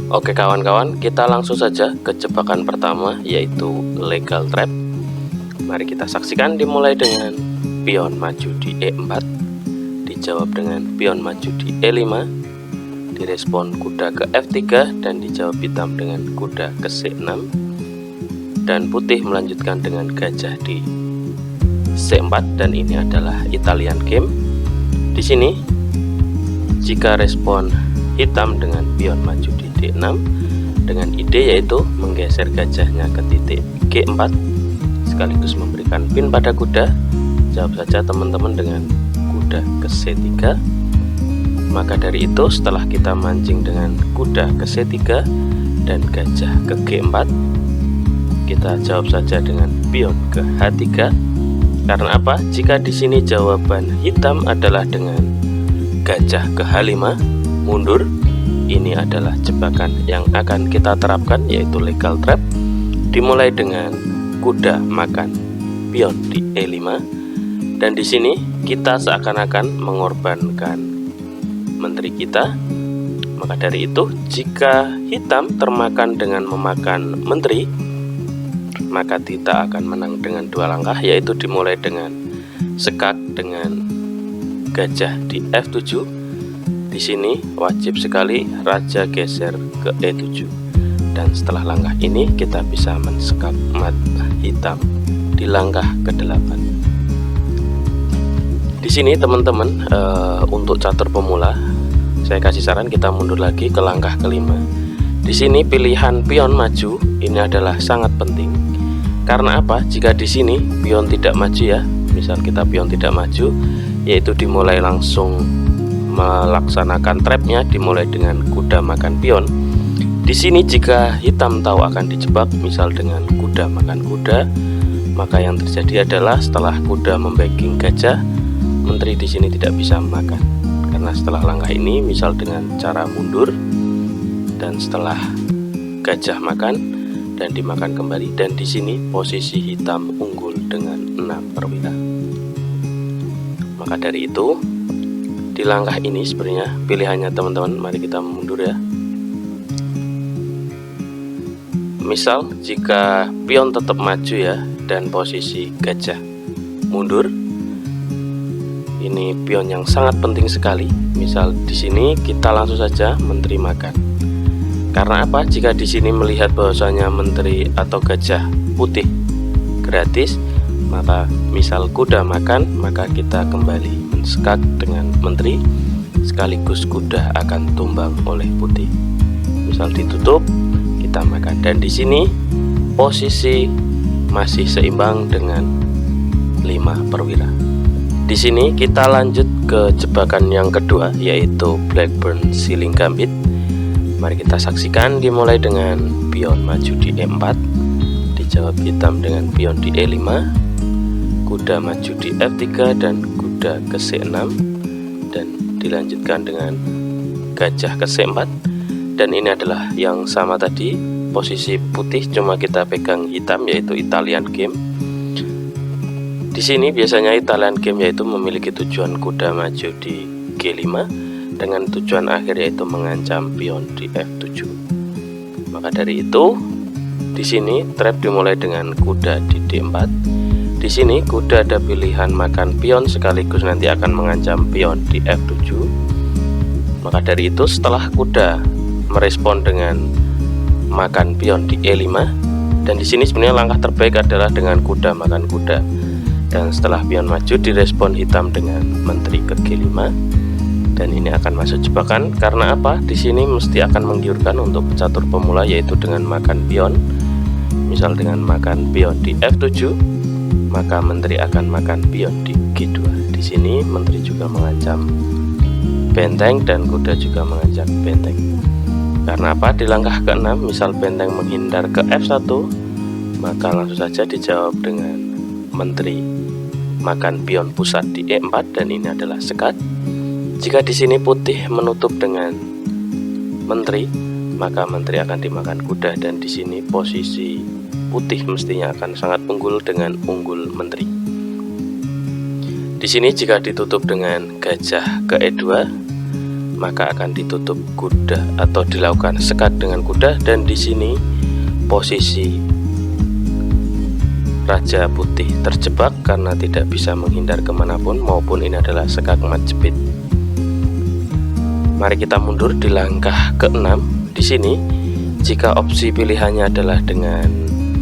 Oke kawan-kawan, kita langsung saja ke jebakan pertama, yaitu legal trap. Mari kita saksikan. Dimulai dengan pion maju di E4, dijawab dengan pion maju di E5, direspon kuda ke F3 dan dijawab hitam dengan kuda ke C6, dan putih melanjutkan dengan gajah di C4, dan ini adalah Italian game. Di sini jika respon hitam dengan pion maju di D6 dengan ide yaitu menggeser gajahnya ke titik G4 sekaligus memberikan pin pada kuda, jawab saja teman-teman dengan kuda ke C3. Maka dari itu setelah kita mancing dengan kuda ke C3 dan gajah ke G4, kita jawab saja dengan pion ke H3. Karena apa? Jika di sini jawaban hitam adalah dengan gajah ke H5 mundur, ini adalah jebakan yang akan kita terapkan, yaitu legal trap. Dimulai dengan kuda makan pion di E5, dan di sini kita seakan-akan mengorbankan menteri kita. Maka dari itu jika hitam termakan dengan memakan menteri, maka kita akan menang dengan 2 langkah, yaitu dimulai dengan sekak dengan gajah di F7. Di sini wajib sekali raja geser ke E7, dan setelah langkah ini kita bisa mensekak mat hitam di langkah ke-8. Di sini teman-teman, untuk catur pemula saya kasih saran kita mundur lagi ke langkah ke-5. Di sini pilihan pion maju ini adalah sangat penting. Karena apa? Jika di sini pion tidak maju ya, misal kita pion tidak maju, yaitu dimulai langsung melaksanakan trapnya, dimulai dengan kuda makan pion. Di sini jika hitam tahu akan dijebak, misal dengan kuda makan kuda, maka yang terjadi adalah setelah kuda membacking gajah, menteri di sini tidak bisa makan. Karena setelah langkah ini, misal dengan cara mundur, dan setelah gajah makan dan dimakan kembali, dan di sini posisi hitam unggul dengan 6 perwira. Maka dari itu di langkah ini sebenarnya pilihannya teman-teman, mari kita mundur ya. Misal jika pion tetap maju ya dan posisi gajah mundur, ini pion yang sangat penting sekali. Misal di sini kita langsung saja menteri makan. Karena apa? Jika di sini melihat bahwasanya menteri atau gajah putih gratis, maka misal kuda makan, maka kita kembali mensekak dengan menteri, sekaligus kuda akan tumbang oleh putih. Misal ditutup, kita makan, dan di sini posisi masih seimbang dengan 5 perwira. Di sini kita lanjut ke jebakan yang kedua, yaitu Blackburn Ceiling Gambit. Mari kita saksikan. Dimulai dengan pion maju di E4, dijawab hitam dengan pion di E5, kuda maju di F3 dan kuda ke C6, dan dilanjutkan dengan gajah ke C4. Dan ini adalah yang sama tadi, posisi putih cuma kita pegang hitam, yaitu Italian game. Di sini biasanya Italian game yaitu memiliki tujuan kuda maju di G5 dengan tujuan akhir yaitu mengancam pion di F7. Maka dari itu di sini trap dimulai dengan kuda di D4. Di sini kuda ada pilihan makan pion sekaligus nanti akan mengancam pion di F7. Maka dari itu setelah kuda merespon dengan makan pion di E5, dan di sini sebenarnya langkah terbaik adalah dengan kuda makan kuda. Dan setelah pion maju direspon hitam dengan menteri ke G5, dan ini akan masuk jebakan. Karena apa? Di sini mesti akan menggiurkan untuk pecatur pemula, yaitu dengan makan pion. Misal dengan makan pion di F7, maka menteri akan makan pion di G2. Di sini menteri juga mengancam benteng dan kuda juga mengancam benteng. Karena apa? Di langkah ke-6, misal benteng menghindar ke F1, maka langsung saja dijawab dengan menteri makan pion pusat di E4, dan ini adalah sekat. Jika di sini putih menutup dengan menteri, maka menteri akan dimakan kuda, dan di sini posisi putih mestinya akan sangat unggul dengan unggul menteri. Di sini jika ditutup dengan gajah ke E2, maka akan ditutup kuda atau dilakukan sekat dengan kuda. Dan di sini posisi Raja Putih terjebak karena tidak bisa menghindar kemanapun, maupun ini adalah sekak Majapahit. Mari kita mundur di langkah ke-6. Di sini jika opsi pilihannya adalah dengan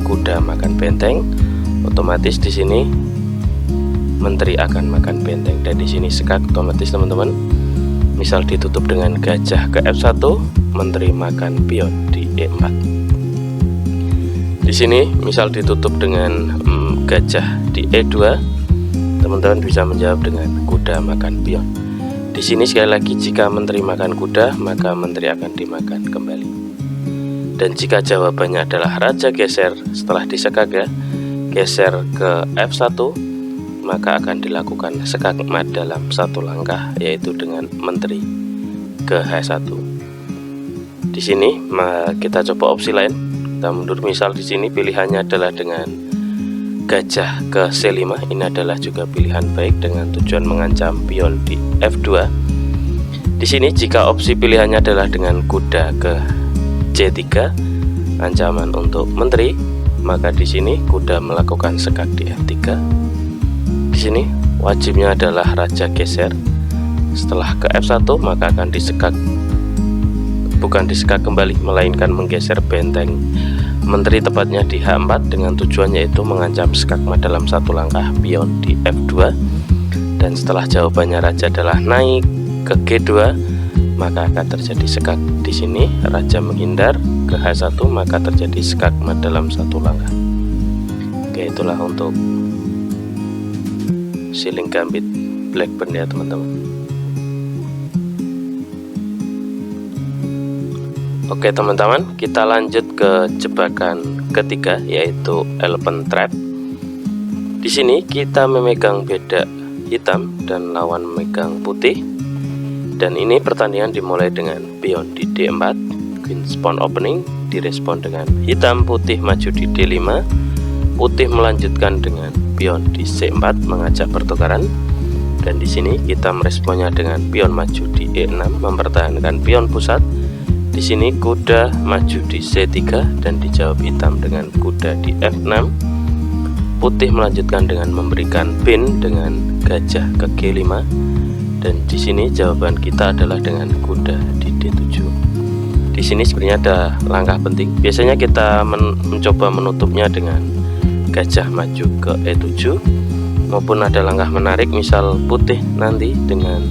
kuda makan benteng, otomatis di sini menteri akan makan benteng, dan di sini sekak otomatis teman-teman. Misal ditutup dengan gajah ke F1, menteri makan pion di E4. Di sini misal ditutup dengan gajah di E2, teman-teman bisa menjawab dengan kuda makan pion. Di sini sekali lagi jika menteri makan kuda, maka menteri akan dimakan kembali. Dan jika jawabannya adalah raja geser setelah disekak ya, geser ke F1, maka akan dilakukan sekak mat dalam satu langkah, yaitu dengan menteri ke H1. Di sini kita coba opsi lain. Kita mundur, misal di sini pilihannya adalah dengan gajah ke C5. Ini adalah juga pilihan baik dengan tujuan mengancam pion di F2. Di sini jika opsi pilihannya adalah dengan kuda ke C3, ancaman untuk menteri, maka di sini kuda melakukan sekak di F3. Di sini wajibnya adalah raja geser. Setelah ke F1 maka akan disekak, bukan disekak kembali, melainkan menggeser benteng menteri tepatnya di H4 dengan tujuan yaitu mengancam sekak mat dalam satu langkah pion di F2. Dan setelah jawabannya raja adalah naik ke G2, maka akan terjadi sekak. Di sini raja menghindar ke H1, maka terjadi sekak mat dalam satu langkah. Oke, itulah untuk Siling Gambit Blackburn ya teman-teman. Oke teman-teman, kita lanjut ke jebakan ketiga, yaitu Elephant Trap. Di sini kita memegang beda hitam dan lawan memegang putih. Dan ini pertandingan dimulai dengan pion di D4, Queen Pawn Opening, direspon dengan hitam putih maju di D5, putih melanjutkan dengan pion di C4 mengajak pertukaran. Dan di sini kita meresponnya dengan pion maju di E6 mempertahankan pion pusat. Di sini kuda maju di C3 dan dijawab hitam dengan kuda di F6. Putih melanjutkan dengan memberikan pin dengan gajah ke G5. Dan di sini jawaban kita adalah dengan kuda di D7. Di sini sebenarnya ada langkah penting. Biasanya kita mencoba menutupnya dengan gajah maju ke E7, maupun ada langkah menarik misal putih nanti dengan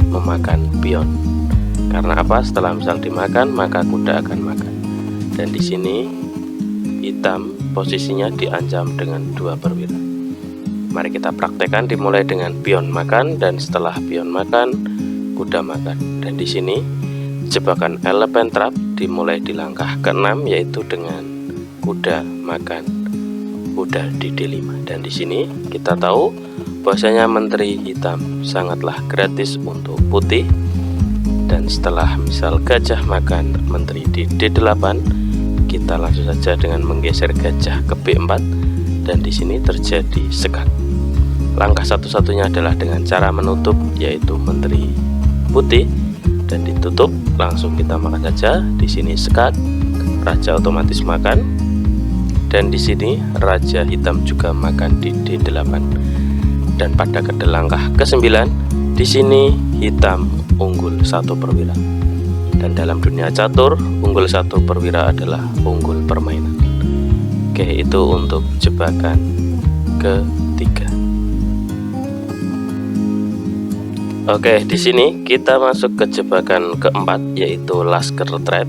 memakan pion. Karena apa? Setelah misal dimakan maka kuda akan makan. Dan di sini hitam posisinya diancam dengan 2 perwira. Mari kita praktekkan, dimulai dengan pion makan, dan setelah pion makan kuda makan. Dan di sini jebakan Elephant Trap dimulai di langkah ke-6, yaitu dengan kuda makan kuda di D5. Dan di sini kita tahu bahwasanya menteri hitam sangatlah gratis untuk putih. Dan setelah misal gajah makan menteri di D8, kita langsung saja dengan menggeser gajah ke B4, dan di sini terjadi sekak. Langkah satu-satunya adalah dengan cara menutup, yaitu menteri putih, dan ditutup langsung kita makan saja. Di sini sekak, raja otomatis makan. Dan di sini raja hitam juga makan di D8. Dan pada langkah ke-9, di sini hitam unggul 1 perwira. Dan dalam dunia catur, unggul 1 perwira adalah unggul permainan. Oke, itu untuk jebakan ketiga. Oke, di sini kita masuk ke jebakan keempat, yaitu Lasker Trap.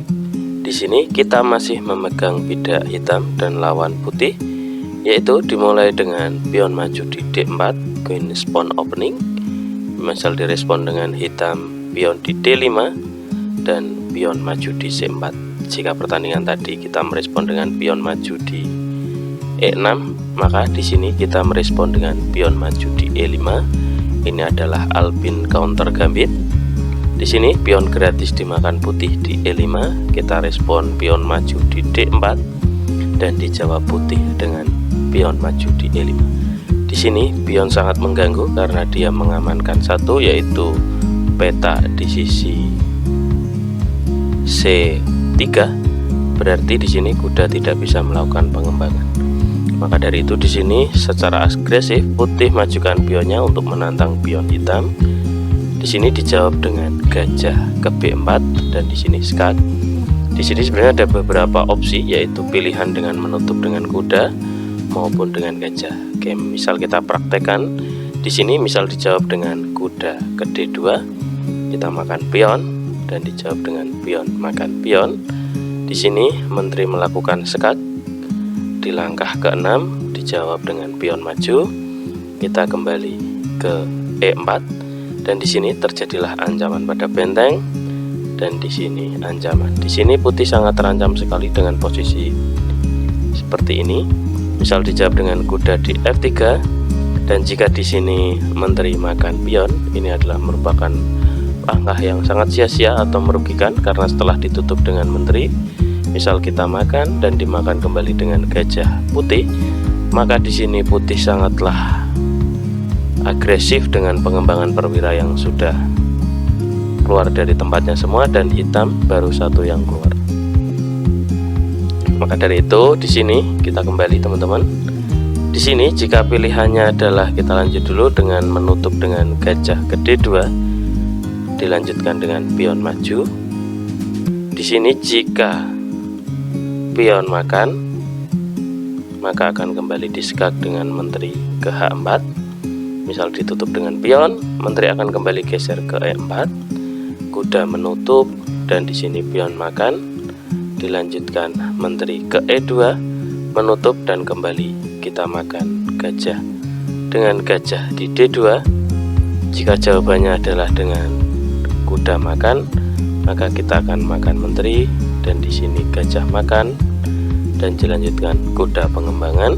Di sini kita masih memegang bida hitam dan lawan putih, yaitu dimulai dengan pion maju di D4, Queen Pawn Opening. Misal direspon dengan hitam pion di D5 dan pion maju di C4. Jika pertandingan tadi kita merespon dengan pion maju di E6, maka di sini kita merespon dengan pion maju di E5. Ini adalah Albin counter gambit. Di sini pion gratis dimakan putih di E5, kita respon pion maju di D4 dan dijawab putih dengan pion maju di E5. Di sini pion sangat mengganggu karena dia mengamankan satu, yaitu peta di sisi C3, berarti di sini kuda tidak bisa melakukan pengembangan. Maka dari itu di sini secara agresif putih majukan pionnya untuk menantang pion hitam. Di sini dijawab dengan gajah ke B4 dan di sini skak. Di sini sebenarnya ada beberapa opsi, yaitu pilihan dengan menutup dengan kuda maupun dengan gajah. Oke, misal kita praktekkan. Di sini misal dijawab dengan kuda ke D2, kita makan pion dan dijawab dengan pion makan pion. Di sini menteri melakukan skak. Di langkah ke-6 dijawab dengan pion maju. Kita kembali ke E4 dan di sini terjadilah ancaman pada benteng dan di sini ancaman. Di sini putih sangat terancam sekali dengan posisi seperti ini. Misal dijawab dengan kuda di F3 dan jika di sini menteri makan pion, ini adalah merupakan langkah yang sangat sia-sia atau merugikan karena setelah ditutup dengan menteri, misal kita makan dan dimakan kembali dengan gajah putih, maka di sini putih sangatlah agresif dengan pengembangan perwira yang sudah keluar dari tempatnya semua dan hitam baru satu yang keluar. Maka dari itu di sini kita kembali teman-teman. Di sini jika pilihannya adalah kita lanjut dulu dengan menutup dengan gajah ke D2, dilanjutkan dengan pion maju. Di sini jika pion makan, maka akan kembali diskak dengan menteri ke H4. Misal ditutup dengan pion, menteri akan kembali geser ke E4. Kuda menutup dan di sini pion makan, dilanjutkan menteri ke E2, menutup dan kembali kita makan gajah dengan gajah di D2. Jika jawabannya adalah dengan kuda makan, maka kita akan makan menteri dan di sini gajah makan dan dilanjutkan kuda pengembangan.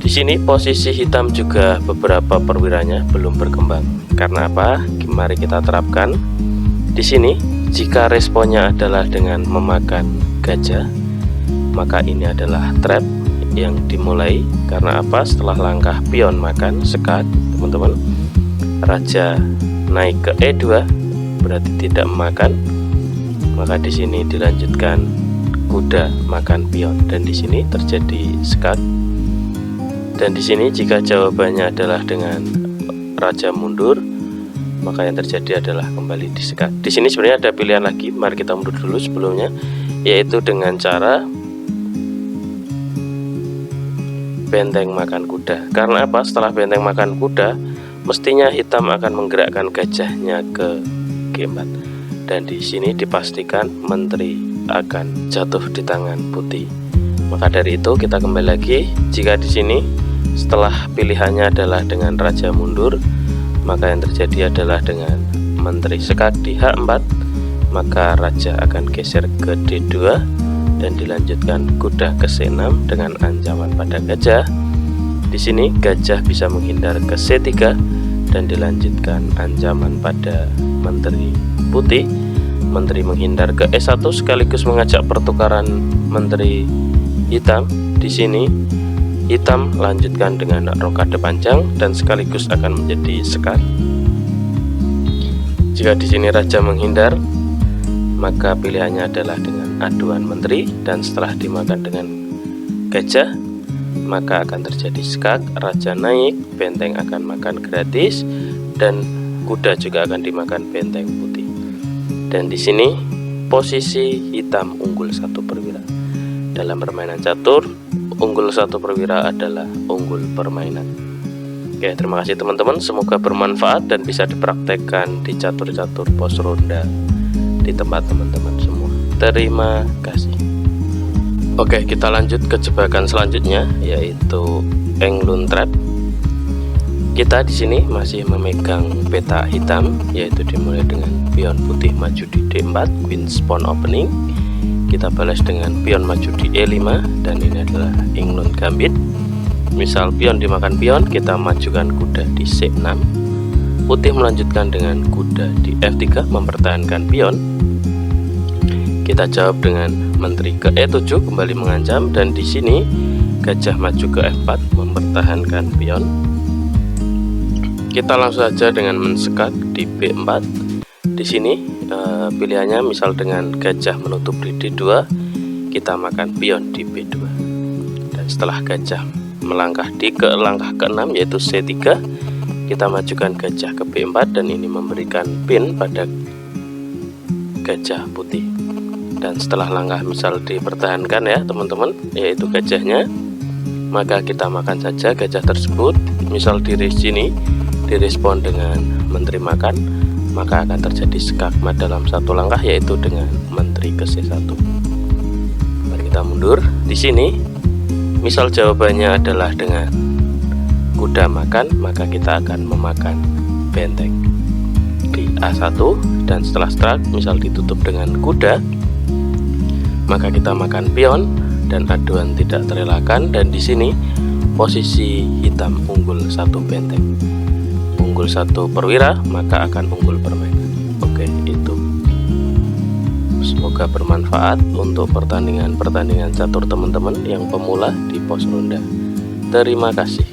Di sini posisi hitam juga beberapa perwiranya belum berkembang. Karena apa? Mari kita terapkan. Di sini jika responnya adalah dengan memakan gajah, maka ini adalah trap yang dimulai. Karena apa? Setelah langkah pion makan sekat, teman-teman, raja naik ke E2 berarti tidak memakan, maka di sini dilanjutkan kuda makan pion dan di sini terjadi sekat. Dan di sini jika jawabannya adalah dengan raja mundur, maka yang terjadi adalah kembali disekat. Di sini sebenarnya ada pilihan lagi, mari kita mundur dulu sebelumnya, yaitu dengan cara benteng makan kuda. Karena apa? Setelah benteng makan kuda, mestinya hitam akan menggerakkan gajahnya ke G4 dan di sini dipastikan menteri akan jatuh di tangan putih. Maka dari itu kita kembali lagi. Jika di sini setelah pilihannya adalah dengan raja mundur, maka yang terjadi adalah dengan menteri sekat di H4, maka raja akan geser ke D2 dan dilanjutkan kuda ke C6 dengan ancaman pada gajah. Di sini gajah bisa menghindar ke C3 dan dilanjutkan ancaman pada menteri putih. Menteri menghindar ke E1 sekaligus mengajak pertukaran menteri hitam. Di sini hitam lanjutkan dengan rokade panjang dan sekaligus akan menjadi sekat. Jika di sini raja menghindar, maka pilihannya adalah dengan aduan menteri dan setelah dimakan dengan gajah, maka akan terjadi skak. Raja naik, benteng akan makan gratis dan kuda juga akan dimakan benteng putih. Dan di sini posisi hitam unggul satu perwira. Dalam permainan catur, unggul satu perwira adalah unggul permainan. Oke, terima kasih teman-teman, semoga bermanfaat dan bisa dipraktekkan di catur-catur pos ronda di tempat teman-teman semua. Terima kasih. Oke, kita lanjut ke jebakan selanjutnya, yaitu Englund Trap. Kita di sini masih memegang peta hitam, yaitu dimulai dengan pion putih maju di D4, Queen Pawn Opening. Kita balas dengan pion maju di E5 dan ini adalah Englund Gambit. Misal pion dimakan pion, kita majukan kuda di C6. Putih melanjutkan dengan kuda di F3 mempertahankan pion. Kita jawab dengan menteri ke E7 kembali mengancam dan di sini gajah maju ke F4 mempertahankan pion. Kita langsung saja dengan mensekat di B4. Di sini pilihannya misal dengan gajah menutup di D2, kita makan pion di B2. Dan setelah gajah melangkah ke langkah ke-6 yaitu C3, kita majukan gajah ke B4 dan ini memberikan pin pada gajah putih. Dan setelah langkah misal dipertahankan ya teman-teman, yaitu gajahnya, maka kita makan saja gajah tersebut. Misal di sini direspon dengan menteri makan, maka akan terjadi skakmat dalam satu langkah yaitu dengan menteri ke C1. Mari kita mundur. Di sini misal jawabannya adalah dengan kuda makan, maka kita akan memakan benteng di A1. Dan setelah strak misal ditutup dengan kuda, maka kita makan pion dan aduan tidak terelakkan. Dan di sini posisi hitam unggul 1 benteng, unggul 1 perwira, maka akan unggul permainan. Oke, itu. Semoga bermanfaat untuk pertandingan catur teman-teman yang pemula di pos ronda. Terima kasih.